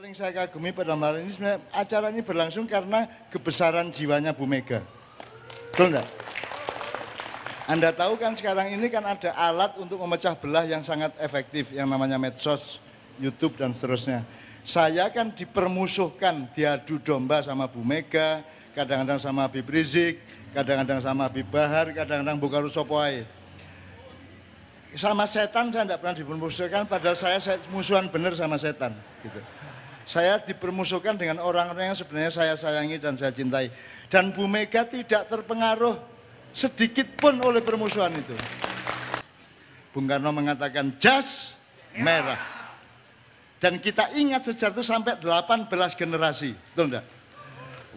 paling saya kagumi pada malam ini sebenarnya acara ini berlangsung karena kebesaran jiwanya Bu Mega. Betul enggak? Anda tahu kan sekarang ini kan ada alat untuk memecah belah yang sangat efektif yang namanya medsos, YouTube dan seterusnya. Saya kan dipermusuhkan, diadu domba sama Bu Mega, kadang-kadang sama Habib Rizik, kadang-kadang sama Habib Bahar, kadang-kadang Bukaru Sopoai. Sama setan saya tidak pernah dipermusuhkan, padahal saya musuhan benar sama setan. Gitu. Saya dipermusuhkan dengan orang-orang yang sebenarnya saya sayangi dan saya cintai. Dan Bu Mega tidak terpengaruh sedikit pun oleh permusuhan itu. Bung Karno mengatakan jas merah. Dan kita ingat sejarah itu sampai 18 generasi. Betul enggak?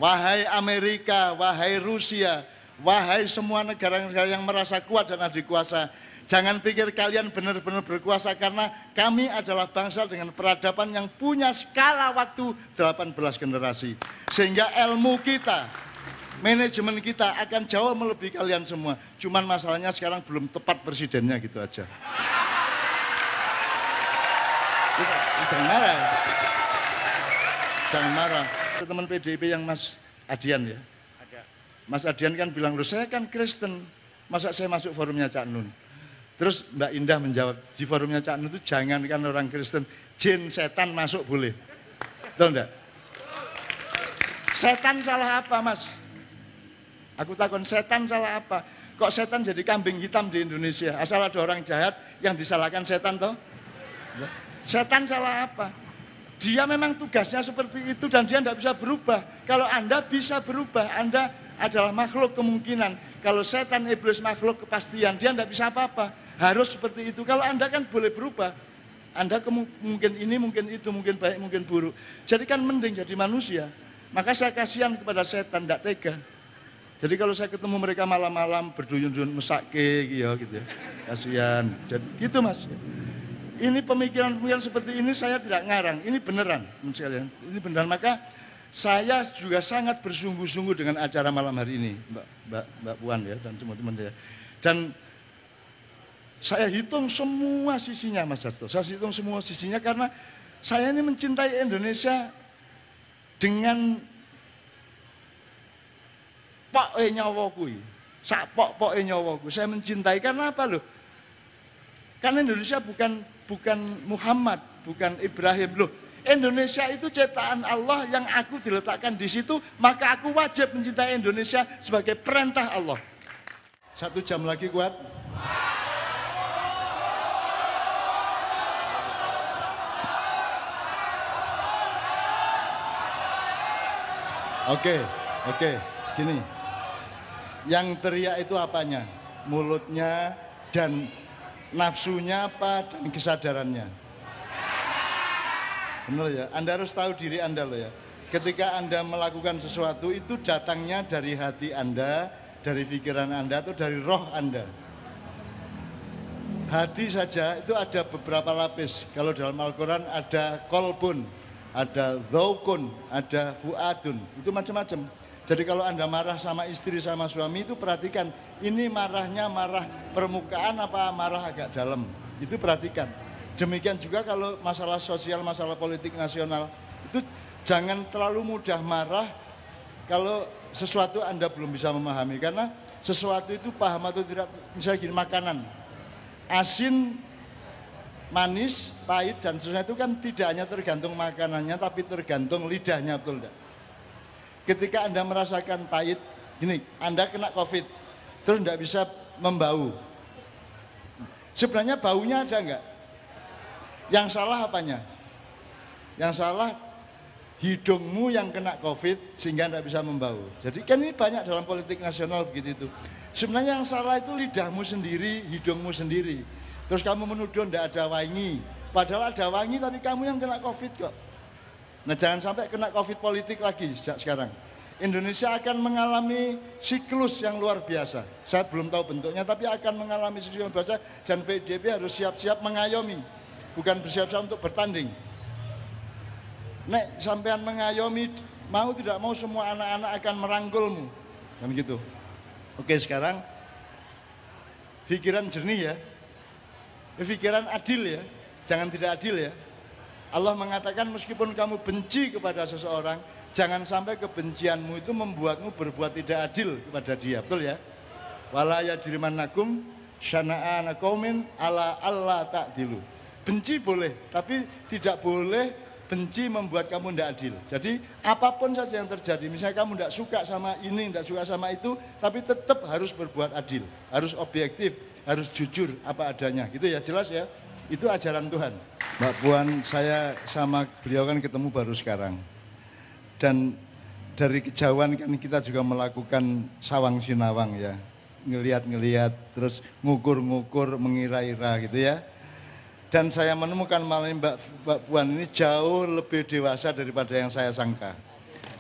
Wahai Amerika, wahai Rusia, wahai semua negara-negara yang merasa kuat dan adik kuasa, jangan pikir kalian benar-benar berkuasa karena kami adalah bangsa dengan peradaban yang punya skala waktu 18 generasi. Sehingga ilmu kita, manajemen kita akan jauh melebihi kalian semua. Cuman masalahnya sekarang belum tepat presidennya gitu aja. Jangan marah. Jangan marah. Teman PDIP yang Mas Adian ya. Mas Adian kan bilang, loh saya kan Kristen, masa saya masuk forumnya Cak Nun? Terus Mbak Indah menjawab, di forumnya Cak Nun itu jangankan orang Kristen, jin setan masuk boleh. Betul enggak? Setan salah apa Mas? Aku takut setan salah apa? Kok setan jadi kambing hitam di Indonesia? Asal ada orang jahat yang disalahkan setan toh? Setan salah apa? Dia memang tugasnya seperti itu dan dia tidak bisa berubah. Kalau Anda bisa berubah, Anda adalah makhluk kemungkinan. Kalau setan, iblis, makhluk kepastian, dia tidak bisa apa-apa. Harus seperti itu. Kalau Anda kan boleh berubah. Anda mungkin ini, mungkin itu, mungkin baik, mungkin buruk. Jadi kan mending jadi manusia. Maka saya kasihan kepada setan, tidak tega. Jadi kalau saya ketemu mereka malam-malam berduyun-duyun mesake gitu ya. Kasihan. Jadi gitu Mas. Ini pemikiran-pemikiran seperti ini saya tidak ngarang. Ini beneran, ini beneran. Maka saya juga sangat bersungguh-sungguh dengan acara malam hari ini, Mbak Puan ya dan semua teman ya. Dan saya hitung semua sisinya Mas Hasto. Saya hitung semua sisinya karena saya ini mencintai Indonesia dengan poke nyawa kuwi. Sak poke nyawa kuwi. Saya mencintai karena apa loh? Karena Indonesia bukan Muhammad, bukan Ibrahim loh. Indonesia itu ciptaan Allah yang aku diletakkan di situ, maka aku wajib mencintai Indonesia sebagai perintah Allah. 1 jam lagi kuat. Oke, gini. Yang teriak itu apanya? Mulutnya dan nafsunya apa dan kesadarannya. Benar ya, Anda harus tahu diri Anda loh ya. Ketika Anda melakukan sesuatu itu datangnya dari hati Anda, dari pikiran Anda atau dari roh Anda. Hati saja itu ada beberapa lapis. Kalau dalam Al-Quran ada kolbun, ada dhaukun, ada fuadun, itu macam-macam. Jadi kalau Anda marah sama istri, sama suami itu perhatikan, ini marahnya marah permukaan apa marah agak dalam, itu perhatikan. Demikian juga kalau masalah sosial, masalah politik nasional, itu jangan terlalu mudah marah kalau sesuatu Anda belum bisa memahami. Karena sesuatu itu paham atau tidak, misalnya gini, makanan, asin, manis, pahit, dan seterusnya itu kan tidak hanya tergantung makanannya, tapi tergantung lidahnya, betul tidak? Ketika Anda merasakan pahit, gini, Anda kena COVID, terus tidak bisa membau. Sebenarnya baunya ada enggak? Yang salah apanya? Yang salah hidungmu yang kena COVID sehingga tidak bisa membau. Jadi kan ini banyak dalam politik nasional begitu itu. Sebenarnya yang salah itu lidahmu sendiri, hidungmu sendiri. Terus kamu menuduh tidak ada wangi. Padahal ada wangi tapi kamu yang kena COVID kok. Nah jangan sampai kena COVID politik lagi sejak sekarang. Indonesia akan mengalami siklus yang luar biasa. Saya belum tahu bentuknya tapi akan mengalami siklus yang luar biasa. Dan PDIP harus siap-siap mengayomi. Bukan bersiap-siap untuk bertanding. Nek sampean mengayomi, mau tidak mau semua anak-anak akan merangkulmu. Kan gitu. Oke sekarang, pikiran jernih ya. Pikiran adil ya. Jangan tidak adil ya. Allah mengatakan meskipun kamu benci kepada seseorang, jangan sampai kebencianmu itu membuatmu berbuat tidak adil kepada dia, betul ya? Wala yajrimannakum syana'ana qaumin ala alla ta'dilu. Benci boleh, tapi tidak boleh benci membuat kamu tidak adil. Jadi apapun saja yang terjadi, misalnya kamu tidak suka sama ini, tidak suka sama itu, tapi tetap harus berbuat adil, harus objektif, harus jujur apa adanya, gitu ya, jelas ya. Itu ajaran Tuhan. Mbak Puan, saya sama beliau kan ketemu baru sekarang. Dan dari kejauhan kan kita juga melakukan sawang sinawang ya. Ngeliat-ngeliat, terus ngukur-ngukur, mengira-ira gitu ya. Dan saya menemukan malam Mbak Puan ini jauh lebih dewasa daripada yang saya sangka.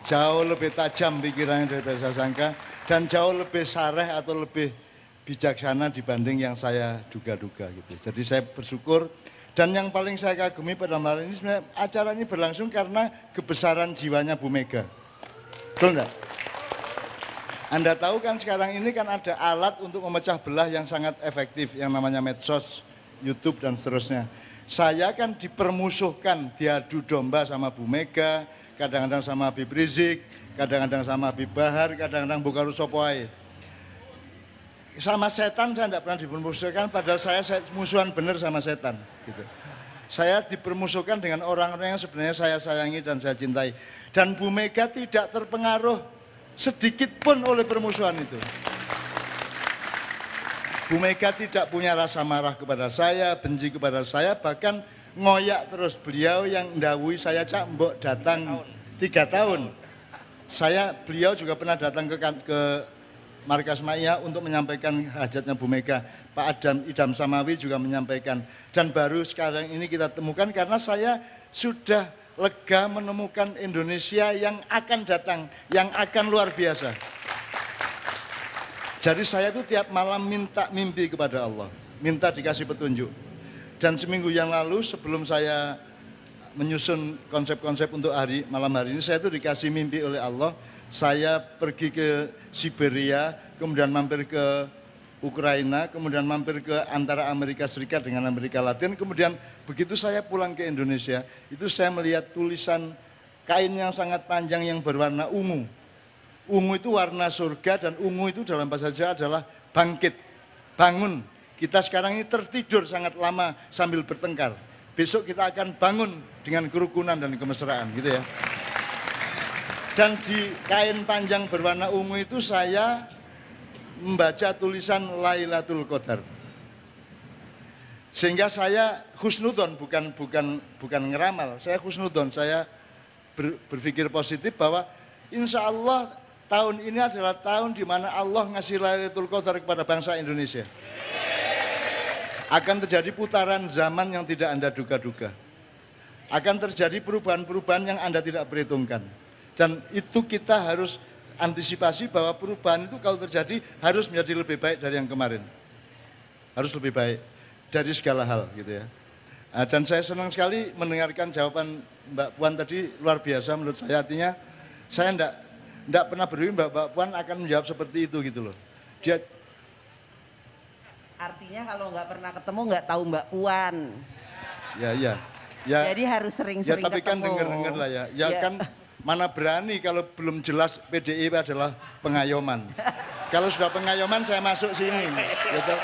Jauh lebih tajam pikirannya daripada saya sangka. Dan jauh lebih sareh atau lebih bijaksana dibanding yang saya duga-duga gitu. Jadi saya bersyukur. Dan yang paling saya kagumi pada malam ini sebenarnya acara ini berlangsung karena kebesaran jiwanya Bu Mega. Betul enggak? Anda tahu kan sekarang ini kan ada alat untuk memecah belah yang sangat efektif yang namanya medsos, YouTube dan seterusnya. Saya kan dipermusuhkan, diadu domba sama Bu Mega, kadang-kadang sama Habib Rizik, kadang-kadang sama Habib Bahar, kadang-kadang Bukaru Sopoai. Sama setan saya tidak pernah dipermusuhkan, padahal saya musuhan benar sama setan. Gitu. Saya dipermusuhkan dengan orang-orang yang sebenarnya saya sayangi dan saya cintai. Dan Bu Mega tidak terpengaruh sedikit pun oleh permusuhan itu. Bu Mega tidak punya rasa marah kepada saya, benci kepada saya, bahkan ngoyak terus. Beliau yang ndawuhi saya, Cak Mbok datang 3 tahun. Beliau juga pernah datang ke Markas Ma'iyah untuk menyampaikan hajatnya Bu Mega. Pak Idham Samawi juga menyampaikan. Dan baru sekarang ini kita temukan karena saya sudah lega menemukan Indonesia yang akan datang, yang akan luar biasa. Jadi saya itu tiap malam minta mimpi kepada Allah, minta dikasih petunjuk. Dan seminggu yang lalu sebelum saya menyusun konsep-konsep untuk malam hari ini, saya itu dikasih mimpi oleh Allah. Saya pergi ke Siberia, kemudian mampir ke Ukraina, kemudian mampir ke antara Amerika Serikat dengan Amerika Latin. Kemudian begitu saya pulang ke Indonesia, itu saya melihat tulisan kain yang sangat panjang yang berwarna ungu. Ungu itu warna surga dan ungu itu dalam bahasa Jawa adalah bangkit, bangun. Kita sekarang ini tertidur sangat lama sambil bertengkar. Besok kita akan bangun dengan kerukunan dan kemesraan, gitu ya. Dan di kain panjang berwarna ungu itu saya membaca tulisan Lailatul Qadar. Sehingga saya husnudon, bukan ngeramal. Saya husnudon, saya berpikir positif bahwa insya Allah tahun ini adalah tahun di mana Allah ngasih Lailatul Qadar kepada bangsa Indonesia. Akan terjadi putaran zaman yang tidak Anda duga-duga. Akan terjadi perubahan-perubahan yang Anda tidak perhitungkan. Dan itu kita harus antisipasi bahwa perubahan itu kalau terjadi harus menjadi lebih baik dari yang kemarin. Harus lebih baik dari segala hal gitu ya. Dan saya senang sekali mendengarkan jawaban Mbak Puan tadi, luar biasa menurut saya. Artinya saya enggak pernah berpikir Mbak Puan akan menjawab seperti itu gitu loh. Dia artinya kalau nggak pernah ketemu nggak tahu Mbak Puan. Ya. Jadi harus sering-sering ketemu. Ya tapi kan denger-denger lah ya. Ya kan mana berani kalau belum jelas PDI adalah pengayoman. Kalau sudah pengayoman saya masuk sini. Gitu.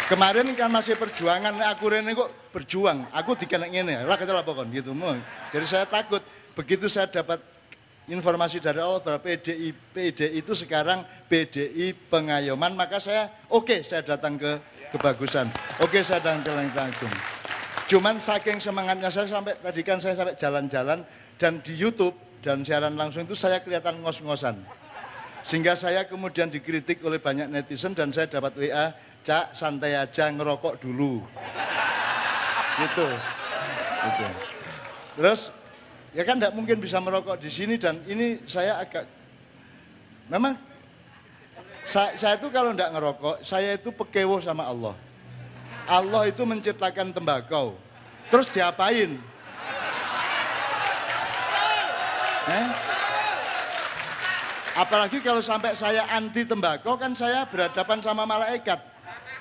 Kemarin kan masih perjuangan, aku ini kok berjuang, aku dikenek ini, lah kita laporkan gitu. Jadi saya takut, begitu saya dapat informasi dari Allah bahwa PDI itu sekarang PDI pengayoman, maka saya saya datang ke kebagusan, saya datang ke Langit Agung. Cuman saking semangatnya saya sampai jalan-jalan dan di YouTube dan siaran langsung itu saya kelihatan ngos-ngosan. Sehingga saya kemudian dikritik oleh banyak netizen dan saya dapat WA, Cak santai aja ngerokok dulu. Gitu. Terus ya kan tidak mungkin bisa merokok di sini dan ini saya agak memang saya itu kalau tidak ngerokok, saya itu pekewo sama Allah. Allah itu menciptakan tembakau. Terus diapain? Apalagi kalau sampai saya anti tembakau kan saya berhadapan sama malaikat.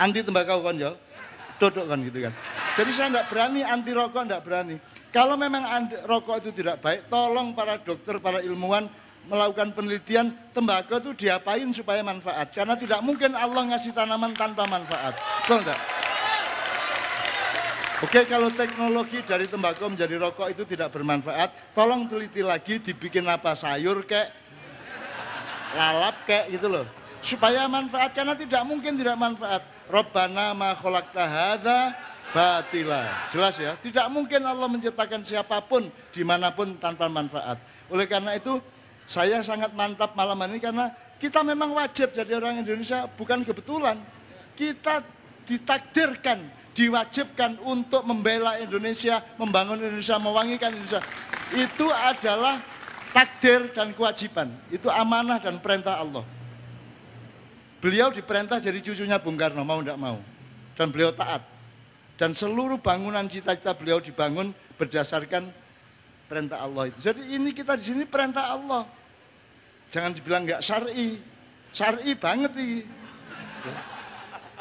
Anti tembakau kan ya? Duduk kan gitu kan. Jadi saya enggak berani anti rokok, enggak berani. Kalau memang rokok itu tidak baik, tolong para dokter, para ilmuwan melakukan penelitian tembakau itu diapain supaya manfaat. Karena tidak mungkin Allah ngasih tanaman tanpa manfaat. Betul enggak? Oke, kalau teknologi dari tembakau menjadi rokok itu tidak bermanfaat, tolong teliti lagi, dibikin apa, sayur kek, lalap kek gitu loh. Supaya manfaat, karena tidak mungkin tidak manfaat. Rabbana ma khalaqta hadza batila. Jelas ya, tidak mungkin Allah menciptakan siapapun, dimanapun tanpa manfaat. Oleh karena itu, saya sangat mantap malam ini karena kita memang wajib jadi orang Indonesia, bukan kebetulan. Kita ditakdirkan, diwajibkan untuk membela Indonesia, membangun Indonesia, mewangikan Indonesia. Itu adalah takdir dan kewajiban. Itu amanah dan perintah Allah. Beliau diperintah jadi cucunya Bung Karno, mau tidak mau. Dan beliau taat. Dan seluruh bangunan cita-cita beliau dibangun berdasarkan perintah Allah itu. Jadi ini kita di sini perintah Allah. Jangan dibilang nggak syar'i. Syar'i banget ini.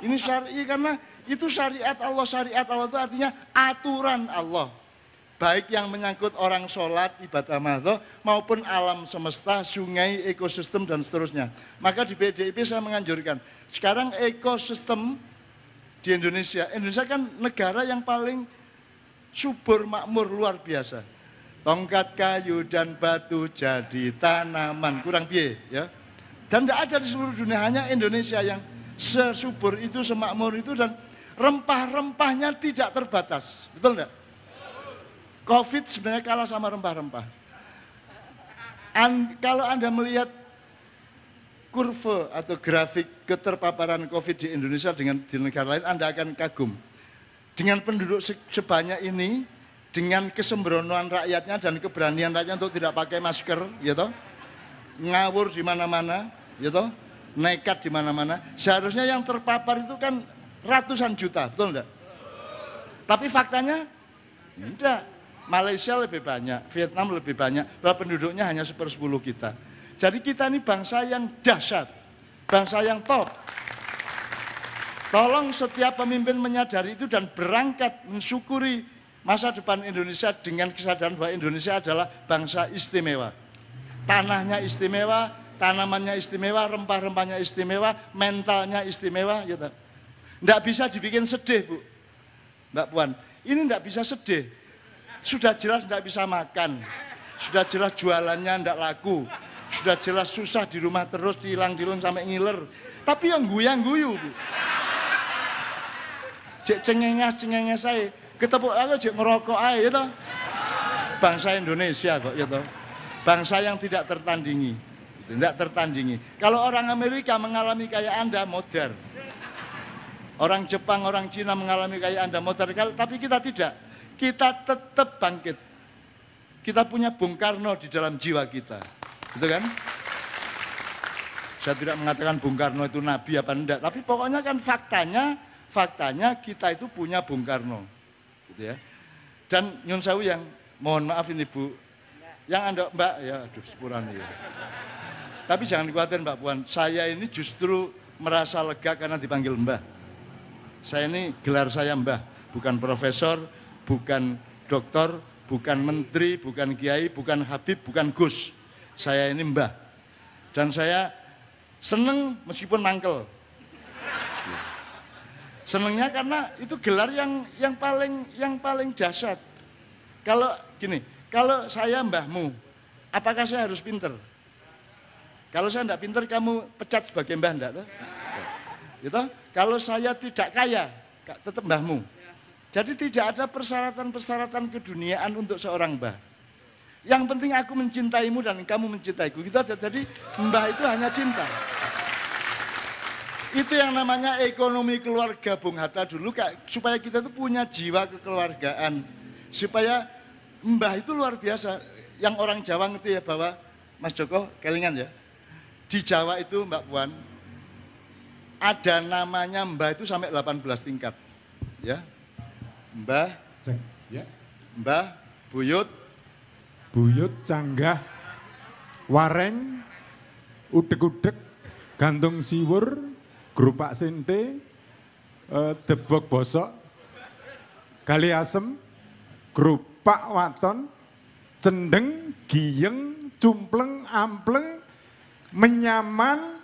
Ini syar'i karena itu syariat Allah. Syariat Allah itu artinya aturan Allah. Baik yang menyangkut orang sholat, ibadah mahdoh, maupun alam semesta, sungai, ekosistem, dan seterusnya. Maka di PDIP saya menganjurkan, sekarang ekosistem di Indonesia kan negara yang paling subur, makmur, luar biasa. Tongkat kayu dan batu jadi tanaman, kurang piye ya. Dan tidak ada di seluruh dunia, hanya Indonesia yang sesubur itu, semakmur itu, dan rempah-rempahnya tidak terbatas. Betul enggak? Covid sebenarnya kalah sama rempah-rempah. Kalau Anda melihat kurva atau grafik keterpaparan Covid di Indonesia dengan di negara lain, Anda akan kagum. Dengan penduduk sebanyak ini, dengan kesembronoan rakyatnya dan keberanian rakyatnya untuk tidak pakai masker, ya toh, ngawur di mana-mana, ya toh, nekat di mana-mana. Seharusnya yang terpapar itu kan ratusan juta, betul enggak? Tapi faktanya enggak. Malaysia lebih banyak, Vietnam lebih banyak, bahwa penduduknya hanya 1/10 kita. Jadi kita ini bangsa yang dahsyat, bangsa yang top. Tolong setiap pemimpin menyadari itu dan berangkat mensyukuri masa depan Indonesia dengan kesadaran bahwa Indonesia adalah bangsa istimewa. Tanahnya istimewa, tanamannya istimewa, rempah-rempahnya istimewa, mentalnya istimewa. Gitu. Nggak bisa dibikin sedih, Bu. Mbak Puan, ini nggak bisa sedih. Sudah jelas nggak bisa makan, sudah jelas jualannya nggak laku, sudah jelas susah di rumah terus, dihilang-dilung sampai ngiler. Tapi yang guyang-guyu, Bu. Cek cengenges saya, ketepuk aku cek ngerokok aja, gitu. Bangsa Indonesia kok, gitu. Bangsa yang tidak tertandingi, tidak tertandingi. Kalau orang Amerika mengalami kayak Anda, modern. Orang Jepang, orang Cina mengalami kayak Anda, modern. Tapi kita tidak. Kita tetap bangkit. Kita punya Bung Karno di dalam jiwa kita. Gitu kan? Saya tidak mengatakan Bung Karno itu nabi apa enggak, tapi pokoknya kan faktanya kita itu punya Bung Karno. Gitu ya. Dan nyun sewu yang mohon maaf ini Bu, yang Anda Mbak ya aduh sepurane ya. Tapi jangan khawatir Mbak Puan, saya ini justru merasa lega karena dipanggil Mbah. Saya ini gelar saya Mbah, bukan profesor, bukan doktor, bukan menteri, bukan kiai, bukan habib, bukan gus. Saya ini Mbah. Dan saya seneng meskipun mangkel. Senengnya karena itu gelar yang paling dahsyat. Kalau gini, kalau saya mbahmu, apakah saya harus pinter? Kalau saya tidak pinter, kamu pecat sebagai mbah enggak? Gitu? Kalau saya tidak kaya, tetap mbahmu. Jadi tidak ada persyaratan-persyaratan keduniaan untuk seorang mbah. Yang penting aku mencintaimu dan kamu mencintaiku. Jadi mbah itu hanya cinta. Itu yang namanya ekonomi keluarga Bung Hatta dulu, supaya kita itu punya jiwa kekeluargaan. Supaya mbah itu luar biasa. Yang orang Jawa ngerti ya bahwa, Mas Joko, kelingan ya. Di Jawa itu Mbak Puan, ada namanya mbah itu sampai 18 tingkat. Ya. Mbah, cek, ya. Mbah, buyut, canggah, wareng, udek-udek, gantung siwur, gerupak sente, debok bosok, gali asem, grupak waton, cendeng, giyeng, cumpleng, ampleng, menyaman,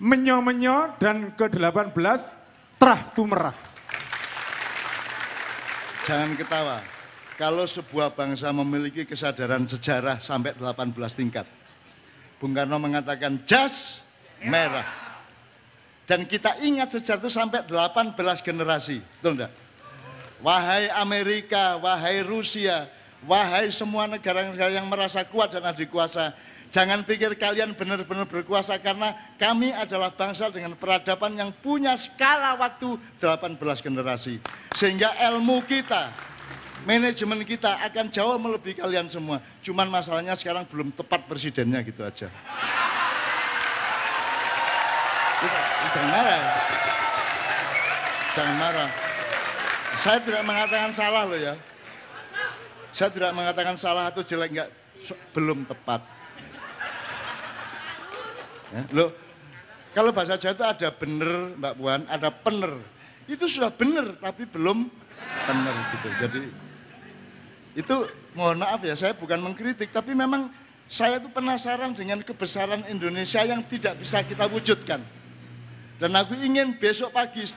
menyo-menyo, dan ke-18 terah tumerah. Jangan ketawa. Kalau sebuah bangsa memiliki kesadaran sejarah sampai 18 tingkat. Bung Karno mengatakan jas merah. Dan kita ingat sejarah itu sampai 18 generasi. Betul enggak? Wahai Amerika, wahai Rusia, wahai semua negara-negara yang merasa kuat dan adikuasa, jangan pikir kalian benar-benar berkuasa karena kami adalah bangsa dengan peradaban yang punya skala waktu 18 generasi. Sehingga ilmu kita, manajemen kita akan jauh melebihi kalian semua. Cuman masalahnya sekarang belum tepat presidennya gitu aja. Jangan marah. Jangan marah. Saya tidak mengatakan salah loh ya. Saya tidak mengatakan salah atau jelek, enggak, belum tepat. Ya, loh, kalau bahasa Jawa itu ada bener Mbak Puan, ada pener. Itu sudah bener tapi belum bener gitu. Jadi itu mohon maaf ya, saya bukan mengkritik, tapi memang saya itu penasaran dengan kebesaran Indonesia yang tidak bisa kita wujudkan. Dan aku ingin besok pagi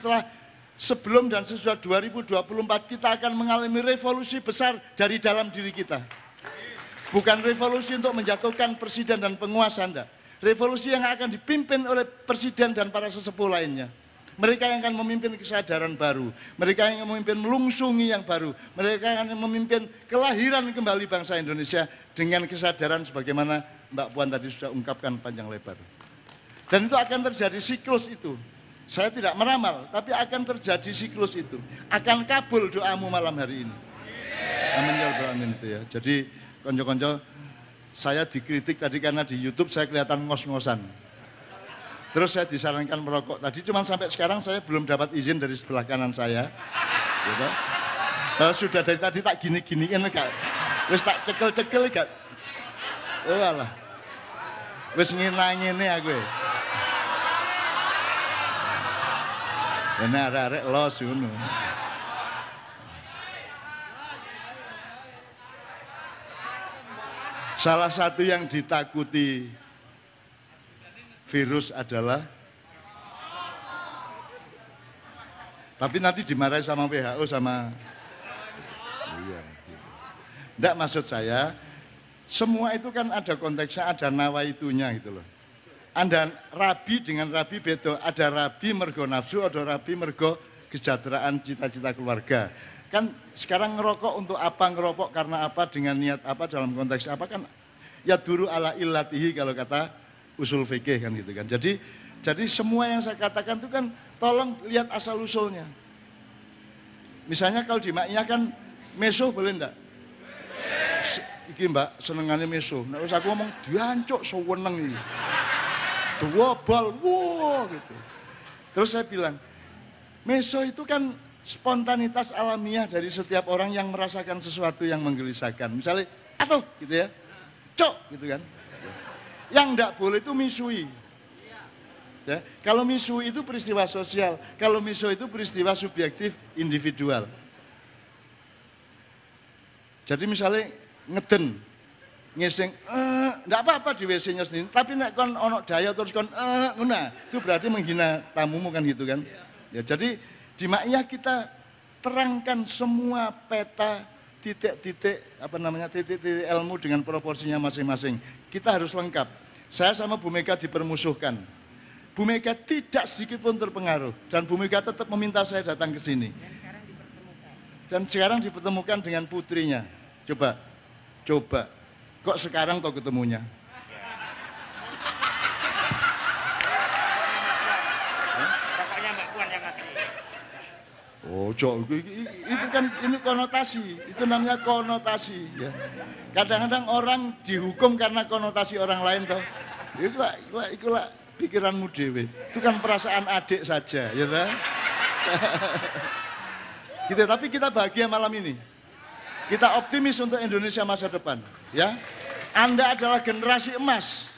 sebelum dan sesudah 2024 kita akan mengalami revolusi besar dari dalam diri kita. Bukan revolusi untuk menjatuhkan presiden dan penguasa, enggak. Revolusi yang akan dipimpin oleh presiden dan para sesepuh lainnya. Mereka yang akan memimpin kesadaran baru. Mereka yang akan memimpin melungsungi yang baru. Mereka yang akan memimpin kelahiran kembali bangsa Indonesia dengan kesadaran sebagaimana Mbak Puan tadi sudah ungkapkan panjang lebar. Dan itu akan terjadi siklus itu. Saya tidak meramal, tapi akan terjadi siklus itu. Akan kabul doamu malam hari ini. Amin ya rabbal alamin itu ya. Jadi konco-konco, saya dikritik tadi karena di YouTube saya kelihatan ngos-ngosan. Terus saya disarankan merokok. Tadi cuma sampai sekarang saya belum dapat izin dari sebelah kanan saya. Gitu. Sudah dari tadi tak gini-giniin enggak. Wis tak cekel-cekel enggak. Oh alah. Wis ngene aku. Ini arek-arek los ngono. Salah satu yang ditakuti virus adalah, tapi nanti dimarahi sama WHO sama, enggak, maksud saya, semua itu kan ada konteksnya, ada nawaitunya gitu loh. Anda rabi dengan rabi beda, ada rabi mergo nafsu, ada rabi mergo kesejahteraan cita-cita keluarga. Kan sekarang ngerokok untuk apa, ngerokok karena apa, dengan niat apa, dalam konteks apa kan, ya duru ala illatihi kalau kata usul fikih kan gitu kan. Jadi semua yang saya katakan itu kan tolong lihat asal usulnya. Misalnya kalau di maknya kan meso boleh enggak? Iki Mbak senengannya meso. Nah terus aku ngomong diancuk seweneng ini. Dua bal, wow gitu. Terus saya bilang, meso itu kan spontanitas alamiah dari setiap orang yang merasakan sesuatu yang menggelisahkan. Misalnya, aduh gitu ya, cok gitu kan. Yang enggak boleh itu misui. Ya, kalau misui itu peristiwa sosial, kalau misui itu peristiwa subjektif individual. Jadi misalnya ngeden, ngising, enggak apa-apa di WC-nya sendiri, tapi nek kon ono daya terus kon ngono, itu berarti menghina tamumu kan gitu kan. Ya, jadi di maknya kita terangkan semua peta titik-titik titik-titik ilmu dengan proporsinya masing-masing. Kita harus lengkap. Saya sama Bu Mega dipermusuhkan. Bu Mega tidak sedikit pun terpengaruh dan Bu Mega tetap meminta saya datang ke sini. Dan sekarang dipertemukan dengan putrinya. Coba. Kok sekarang kok ketemunya? Pokoknya Mbak Puan yang ngasih. Oh, itu kan ini konotasi, itu namanya konotasi. Ya. Kadang-kadang orang dihukum karena konotasi orang lain toh. Itulah pikiranmu dewe. Itu kan perasaan adik saja, ya toh. Gitu, tapi kita bahagia malam ini. Kita optimis untuk Indonesia masa depan, ya. Anda adalah generasi emas.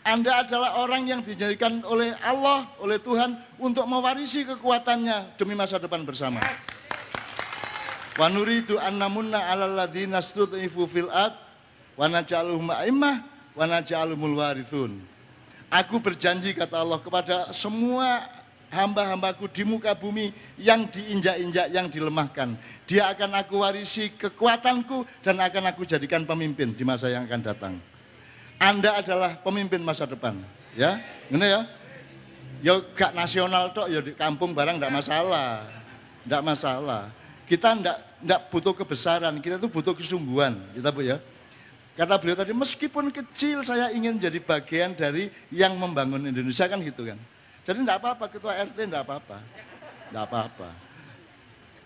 Anda adalah orang yang dijadikan oleh Allah, oleh Tuhan untuk mewarisi kekuatannya demi masa depan bersama. Wa nuridu annamunna 'alal ladzina stud'ifu fil ard wa naj'aluhum a'immah wa naj'alumul warithun. Aku berjanji kata Allah kepada semua hamba-hambaku di muka bumi yang diinjak-injak, yang dilemahkan. Dia akan aku warisi kekuatanku dan akan aku jadikan pemimpin di masa yang akan datang. Anda adalah pemimpin masa depan, ya. Ngene ya. Ya gak nasional tok, ya di kampung barang ndak masalah. Ndak masalah. Kita ndak butuh kebesaran, kita tuh butuh kesungguhan, kita Bu ya. Kata beliau tadi, meskipun kecil saya ingin jadi bagian dari yang membangun Indonesia kan gitu kan. Jadi enggak apa-apa, ketua RT enggak apa-apa. Enggak apa-apa.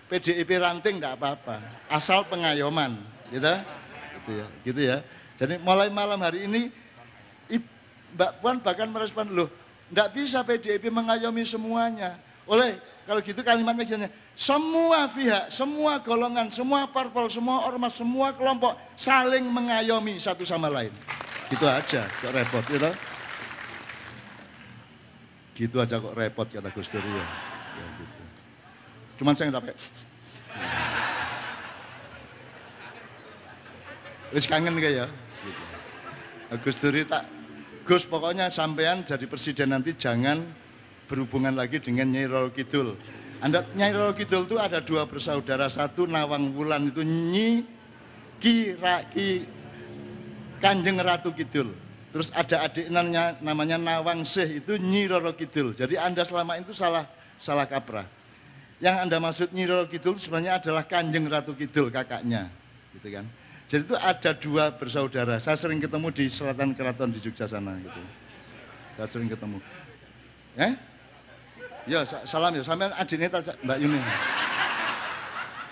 PDIP ranting enggak apa-apa. Asal pengayoman, gitu. Gitu ya. Gitu ya. Jadi mulai malam hari ini Mbak Puan bahkan merespon, loh, enggak bisa PDIP mengayomi semuanya. Kalau gitu kalimatnya gini, semua pihak, semua golongan, semua parpol, semua ormas, semua kelompok saling mengayomi satu sama lain. Gitu aja, kok repot gitu. Gitu aja kok repot kata Gus Dur ya. Gitu. Cuman saya nggak pakai. Wis kangen kayak ya. Gitu. Gus Dur tak, Gus pokoknya sampean jadi presiden nanti jangan berhubungan lagi dengan Nyai Roro Kidul. Nyai Roro Kidul itu ada dua bersaudara, satu Nawang Wulan itu Nyi Kanjeng Ratu Kidul. Terus ada adiknya namanya Nawang Seh itu Nyi Roro Kidul. Jadi Anda selama itu salah kaprah. Yang Anda maksud Nyi Roro Kidul sebenarnya adalah Kanjeng Ratu Kidul kakaknya, gitu kan. Jadi itu ada dua bersaudara. Saya sering ketemu di Selatan Keraton di Jogja sana gitu. Saya sering ketemu. Ya, salam ya, sampean adiknya Mbak Yuni.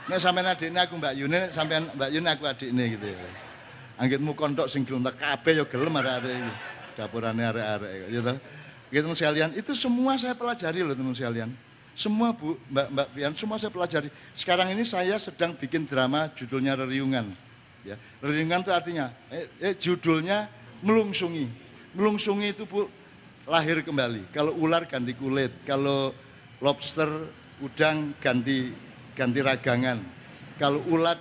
Nek sampean adiknya aku Mbak Yuni, sampean Mbak Yuni aku adiknya gitu ya. Anggitmu kontok sing gelem kabeh ya gelem arek-arek iki. Dapurane arek-arek gitu. Gitu teman sekalian, itu semua saya pelajari loh teman sekalian. Semua Bu, Mbak Fian, semua saya pelajari. Sekarang ini saya sedang bikin drama judulnya Reriungan. Ya, Reriungan itu artinya judulnya melungsungi. Melungsungi itu Bu, lahir kembali. Kalau ular ganti kulit, kalau lobster, udang ganti ragangan. Kalau ulat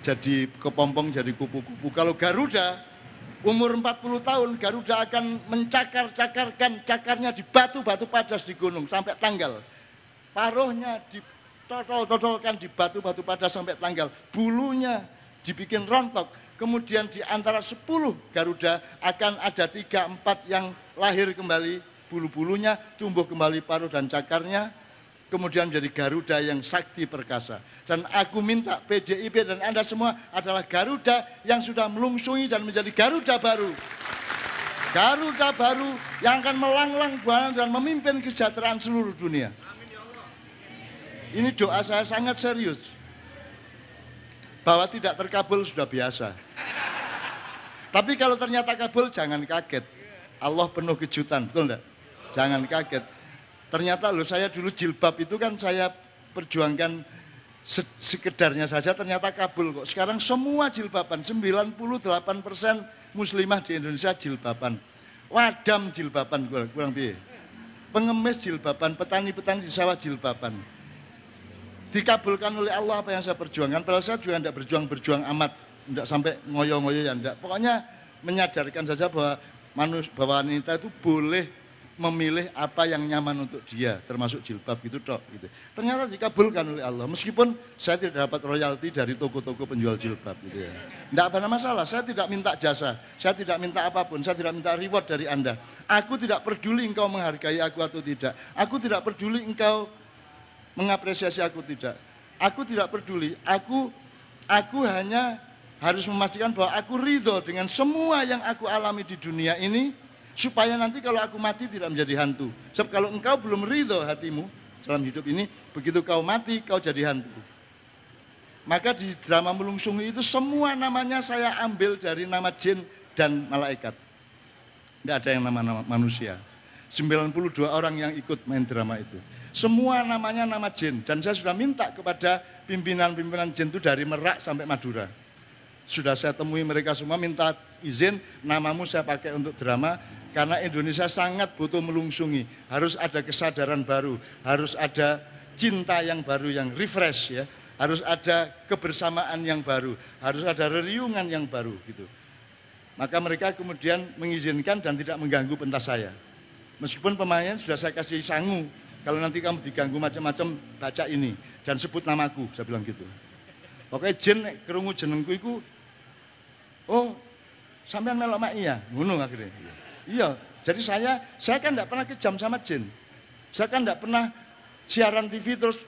jadi kepompong, jadi kupu-kupu. Kalau Garuda, umur 40 tahun, Garuda akan mencakar-cakarkan cakarnya di batu-batu padas di gunung sampai tanggal. Paruhnya ditotol-totolkan di batu-batu padas sampai tanggal. Bulunya dibikin rontok. Kemudian di antara 10 Garuda akan ada 3-4 yang lahir kembali, bulu-bulunya tumbuh kembali paruh dan cakarnya, kemudian menjadi Garuda yang sakti perkasa. Dan aku minta PDIP dan Anda semua adalah Garuda yang sudah melungsungi dan menjadi Garuda baru. Garuda baru yang akan melanglang buana dan memimpin kesejahteraan seluruh dunia. Ini doa saya sangat serius. Bahwa tidak terkabul sudah biasa. Tapi kalau ternyata kabul jangan kaget. Allah penuh kejutan, betul enggak? Jangan kaget. Ternyata loh, saya dulu jilbab itu kan saya perjuangkan sekedarnya saja, ternyata kabul kok. Sekarang semua jilbaban, 98% muslimah di Indonesia jilbaban. Wadam jilbaban kurang piye. Pengemis jilbaban, petani-petani di sawah jilbaban. Dikabulkan oleh Allah apa yang saya perjuangkan, padahal saya juga tidak berjuang amat, tidak sampai ngoyo-ngoyo ya tidak. Pokoknya menyadarkan saja bahwa wanita itu boleh memilih apa yang nyaman untuk dia, termasuk jilbab gitu tok gitu. Ternyata dikabulkan oleh Allah, meskipun saya tidak dapat royalti dari toko-toko penjual jilbab gitu ya. Tidak ada masalah, saya tidak minta jasa, saya tidak minta apapun, saya tidak minta reward dari Anda. Aku tidak peduli engkau menghargai aku atau tidak. Aku tidak peduli engkau mengapresiasi aku tidak. Aku tidak peduli. Aku hanya harus memastikan bahwa aku ridho dengan semua yang aku alami di dunia ini, supaya nanti kalau aku mati tidak menjadi hantu. Sebab kalau engkau belum ridho hatimu dalam hidup ini, begitu kau mati kau jadi hantu. Maka di drama Melungsungi itu semua namanya saya ambil dari nama jin dan malaikat. Tidak ada yang nama manusia. 92 orang yang ikut main drama itu. Semua namanya nama jin. Dan saya sudah minta kepada pimpinan-pimpinan jin itu dari Merak sampai Madura. Sudah saya temui mereka semua, minta izin namamu saya pakai untuk drama. Karena Indonesia sangat butuh melungsungi. Harus ada kesadaran baru. Harus ada cinta yang baru, yang refresh ya. harus ada kebersamaan yang baru, harus ada reriungan yang baru gitu. Maka mereka kemudian mengizinkan dan tidak mengganggu pentas saya. Meskipun pemainnya sudah saya kasih sangu, kalau nanti kamu diganggu macam-macam baca ini dan sebut namaku, saya bilang gitu. Oke, jin kerungu jenengku iku, oh sampean melok mak iya, ngono akhirnya. Iya, jadi saya kan tidak pernah kejam sama jin. Saya kan tidak pernah siaran TV terus,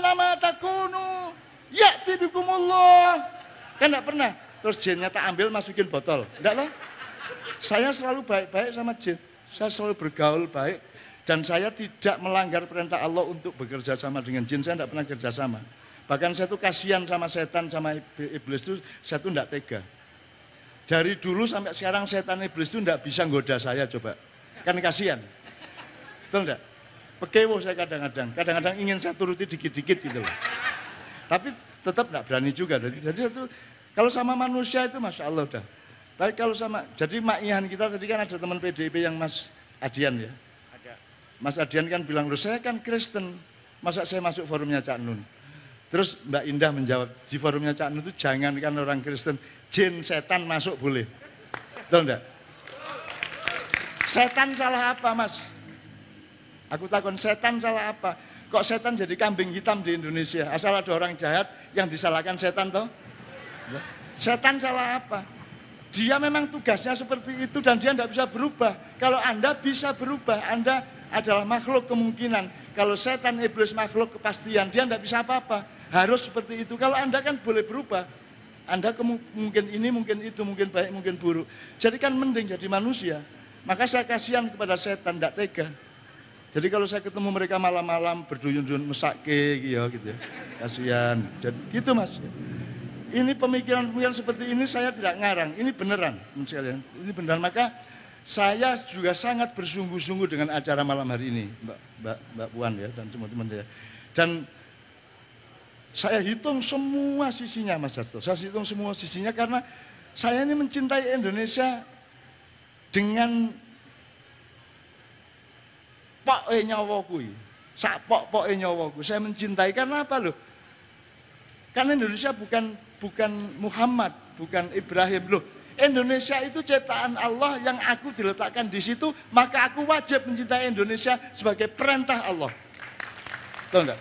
nama takunu, ya tibikumullah. Kan tidak pernah. Terus jinnya tak ambil masukin botol. Enggak lah. Saya selalu baik-baik sama jin. Saya selalu bergaul baik. Dan saya tidak melanggar perintah Allah untuk bekerja sama dengan jin. Saya tidak pernah kerja sama. Bahkan saya tuh kasihan sama setan, sama iblis itu, saya tuh tidak tega. Dari dulu sampai sekarang setan iblis itu tidak bisa nggoda saya coba. Kan kasihan. Betul enggak? Pekewo saya kadang-kadang. Kadang-kadang ingin saya turuti dikit-dikit gitu loh. Tapi tetap tidak berani juga. Jadi saya tuh kalau sama manusia itu Masya Allah udah. Tapi kalau sama, jadi makihan kita tadi kan ada teman PDIP yang Mas Adian ya. Ada. Mas Adian kan bilang, loh saya kan Kristen, masa saya masuk forumnya Cak Nun. Terus Mbak Indah menjawab, di forumnya Cak Nun itu jangankan orang Kristen, jin setan masuk boleh. Betul enggak? Setan salah apa Mas? Aku takut setan salah apa? Kok setan jadi kambing hitam di Indonesia? Asal ada orang jahat yang disalahkan setan toh? Setan salah apa? Dia memang tugasnya seperti itu dan dia tidak bisa berubah. Kalau Anda bisa berubah, Anda adalah makhluk kemungkinan. Kalau setan, iblis, makhluk kepastian, dia tidak bisa apa-apa. Harus seperti itu. Kalau Anda kan boleh berubah. Anda mungkin ini, mungkin itu, mungkin baik, mungkin buruk. Jadi kan mending jadi manusia. Maka saya kasihan kepada setan, tidak tega. Jadi kalau saya ketemu mereka malam-malam berduyun-duyun mesake gitu ya. Kasihan. Jadi, gitu Mas. Ini pemikiran-pemikiran seperti ini saya tidak ngarang, ini beneran, ini beneran. Maka saya juga sangat bersungguh-sungguh dengan acara malam hari ini, Mbak Puan ya dan semua teman saya. Dan saya hitung semua sisinya Mas Hasto, saya hitung semua sisinya karena saya ini mencintai Indonesia dengan poke nyawaku, sak poke nyawaku. Saya mencintai karena apa loh? Karena Indonesia bukan Muhammad, bukan Ibrahim. Loh, Indonesia itu ciptaan Allah yang aku diletakkan di situ, maka aku wajib mencintai Indonesia sebagai perintah Allah. Tahu enggak?